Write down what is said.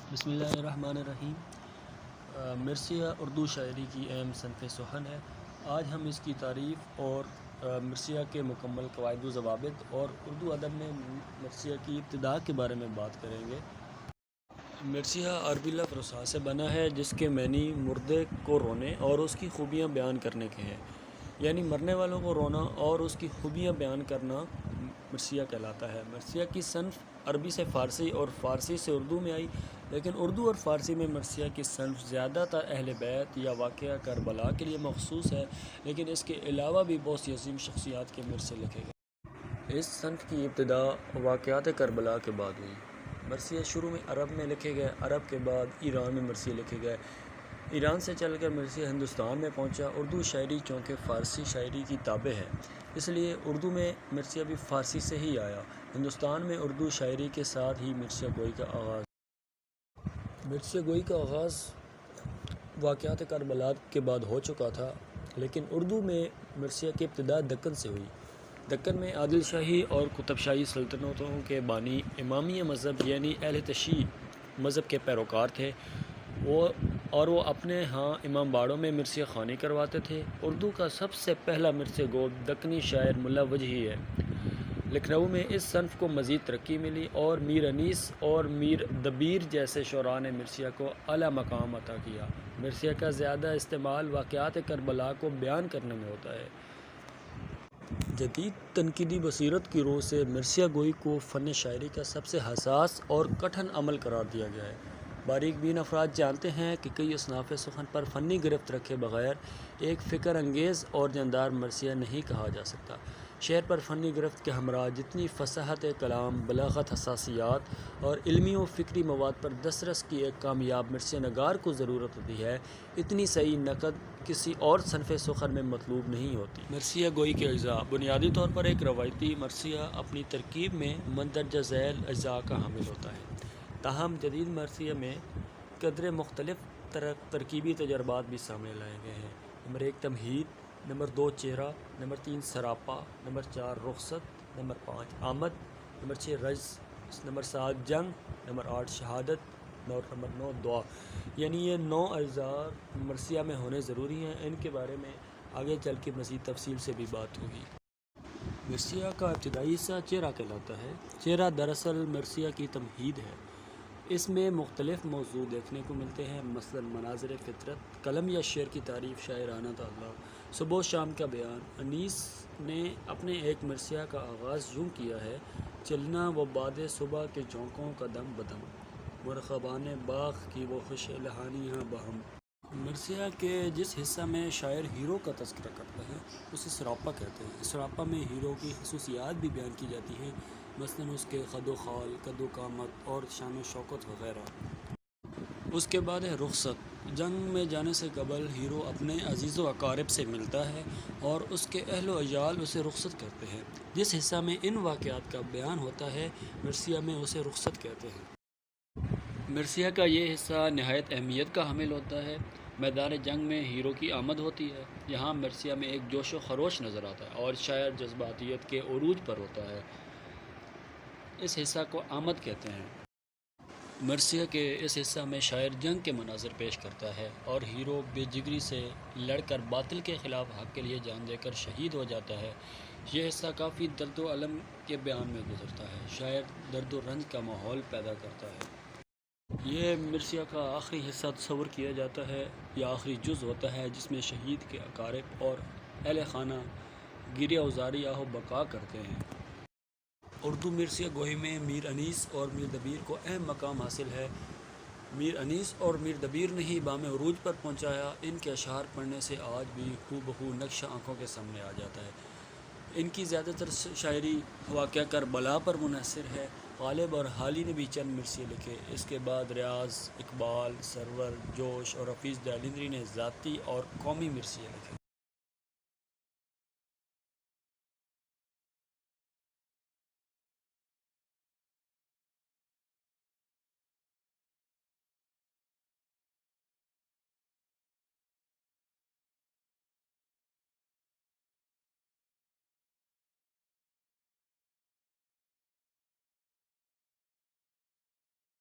بسم اللہ الرحمن الرحیم۔ مرثیہ اردو شاعری کی اہم صنف سخن ہے۔ آج ہم اس کی تعریف اور مرثیہ کے مکمل قواعد و ضوابط اور اردو ادب میں مرثیہ کی ابتدا کے بارے میں بات کریں گے۔ مرثیہ عربی لفظ رسا سے بنا ہے، جس کے معنی مردے کو رونے اور اس کی خوبیاں بیان کرنے کے ہیں، یعنی مرنے والوں کو رونا اور اس کی خوبیاں بیان کرنا مرثیہ کہلاتا ہے۔ مرثیہ کی صنف عربی سے فارسی اور فارسی سے اردو میں آئی، لیکن اردو اور فارسی میں مرثیہ کی صنف زیادہ تر اہل بیت یا واقعہ کربلا کے لیے مخصوص ہے، لیکن اس کے علاوہ بھی بہت سی عظیم شخصیات کے مرثیے لکھے گئے۔ اس صنف کی ابتدا واقعات کربلا کے بعد ہوئی۔ مرثیے شروع میں عرب میں لکھے گئے، عرب کے بعد ایران میں مرثیے لکھے گئے، ایران سے چل کر مرثیہ ہندوستان میں پہنچا۔ اردو شاعری چونکہ فارسی شاعری کی تابع ہے، اس لیے اردو میں مرثیہ بھی فارسی سے ہی آیا۔ ہندوستان میں اردو شاعری کے ساتھ ہی مرثیہ گوئی کا آغاز واقعات کربلا کے بعد ہو چکا تھا، لیکن اردو میں مرثیہ کی ابتدا دکن سے ہوئی۔ دکن میں عادل شاہی اور قطب شاہی سلطنتوں کے بانی امامیہ مذہب یعنی اہل تشیع مذہب کے پیروکار تھے، اور وہ اپنے ہاں امام باڑوں میں مرثیہ خوانی کرواتے تھے۔ اردو کا سب سے پہلا مرثیہ گو دکنی شاعر ملا وجہی ہے۔ لکھنؤ میں اس صنف کو مزید ترقی ملی اور میر انیس اور میر دبیر جیسے شعراء نے مرثیہ کو اعلیٰ مقام عطا کیا۔ مرثیہ کا زیادہ استعمال واقعات کربلا کو بیان کرنے میں ہوتا ہے۔ جدید تنقیدی بصیرت کی روح سے مرثیہ گوئی کو فن شاعری کا سب سے حساس اور کٹھن عمل قرار دیا گیا ہے۔ باریک بین افراد جانتے ہیں کہ کئی اصناف سخن پر فنی گرفت رکھے بغیر ایک فکر انگیز اور جاندار مرثیہ نہیں کہا جا سکتا۔ شعر پر فنی گرفت کے ہمراہ جتنی فصاحت کلام، بلاغت، حساسیات اور علمی و فکری مواد پر دسترس کی ایک کامیاب مرثیہ نگار کو ضرورت ہوتی ہے، اتنی صحیح نقد کسی اور صنف سخن میں مطلوب نہیں ہوتی۔ مرثیہ گوئی کے اجزاء: بنیادی طور پر ایک روایتی مرثیہ اپنی ترکیب میں مندرجہ ذیل اجزاء کا حامل ہوتا ہے، تاہم جدید مرثیہ میں قدرے مختلف ترکیبی تجربات بھی سامنے لائے گئے ہیں۔ نمبر 1 تمہید، نمبر 2 چہرہ، نمبر 3 سراپا، نمبر 4 رخصت، نمبر 5 آمد، نمبر 6 رجز، نمبر 7 جنگ، نمبر 8 شہادت اور نمبر 9 دعا۔ یعنی یہ 9 اجزاء مرثیہ میں ہونے ضروری ہیں۔ ان کے بارے میں آگے چل کے مزید تفصیل سے بھی بات ہوگی۔ مرثیہ کا ابتدائی حصہ چہرہ کہلاتا ہے۔ چہرہ دراصل مرثیہ کی تمہید ہے۔ اس میں مختلف موضوع دیکھنے کو ملتے ہیں، مثلاً مناظر فطرت، قلم یا شعر کی تعریف، شاعرانہ تعلق، صبح و شام کا بیان۔ انیس نے اپنے ایک مرثیہ کا آغاز یوں کیا ہے: چلنا وہ باد صبح کے جھونکوں کا دم بدم، مرغبان باغ کی وہ خوش الحانیاں بہم۔ مرثیہ کے جس حصہ میں شاعر ہیرو کا تذکرہ کرتا ہے اسے سراپا کہتے ہیں۔ سراپا میں ہیرو کی خصوصیات بھی بیان کی جاتی ہیں، مثلاً اس کے قد و خال، قد و قامت اور شان و شوکت وغیرہ۔ اس کے بعد ہے رخصت۔ جنگ میں جانے سے قبل ہیرو اپنے عزیز و اقارب سے ملتا ہے اور اس کے اہل و عیال اسے رخصت کرتے ہیں۔ جس حصہ میں ان واقعات کا بیان ہوتا ہے مرثیہ میں اسے رخصت کہتے ہیں۔ مرثیہ کا یہ حصہ نہایت اہمیت کا حامل ہوتا ہے۔ میدان جنگ میں ہیرو کی آمد ہوتی ہے۔ یہاں مرثیہ میں ایک جوش و خروش نظر آتا ہے اور شاعر جذباتیت کے عروج پر ہوتا ہے۔ اس حصہ کو آمد کہتے ہیں۔ مرثیہ کے اس حصہ میں شاعر جنگ کے مناظر پیش کرتا ہے اور ہیرو بے جگری سے لڑ کر باطل کے خلاف حق کے لیے جان دے کر شہید ہو جاتا ہے۔ یہ حصہ کافی درد و الم کے بیان میں گزرتا ہے۔ شاعر درد و رنج کا ماحول پیدا کرتا ہے۔ یہ مرثیہ کا آخری حصہ تصور کیا جاتا ہے یا آخری جز ہوتا ہے، جس میں شہید کے اقارب اور اہل خانہ گریہ وزاری آہ و بکا کرتے ہیں۔ اردو مرثیہ گوئی میں میر انیس اور میر دبیر کو اہم مقام حاصل ہے۔ میر انیس اور میر دبیر نے ہی بام عروج پر پہنچایا۔ ان کے اشعار پڑھنے سے آج بھی ہو بہو نقش آنکھوں کے سامنے آ جاتا ہے۔ ان کی زیادہ تر شاعری واقعہ کربلا پر منحصر ہے۔ غالب اور حالی نے بھی چند مرثیے لکھے۔ اس کے بعد ریاض، اقبال، سرور، جوش اور حفیظ جالندری نے ذاتی اور قومی مرثیے لکھے۔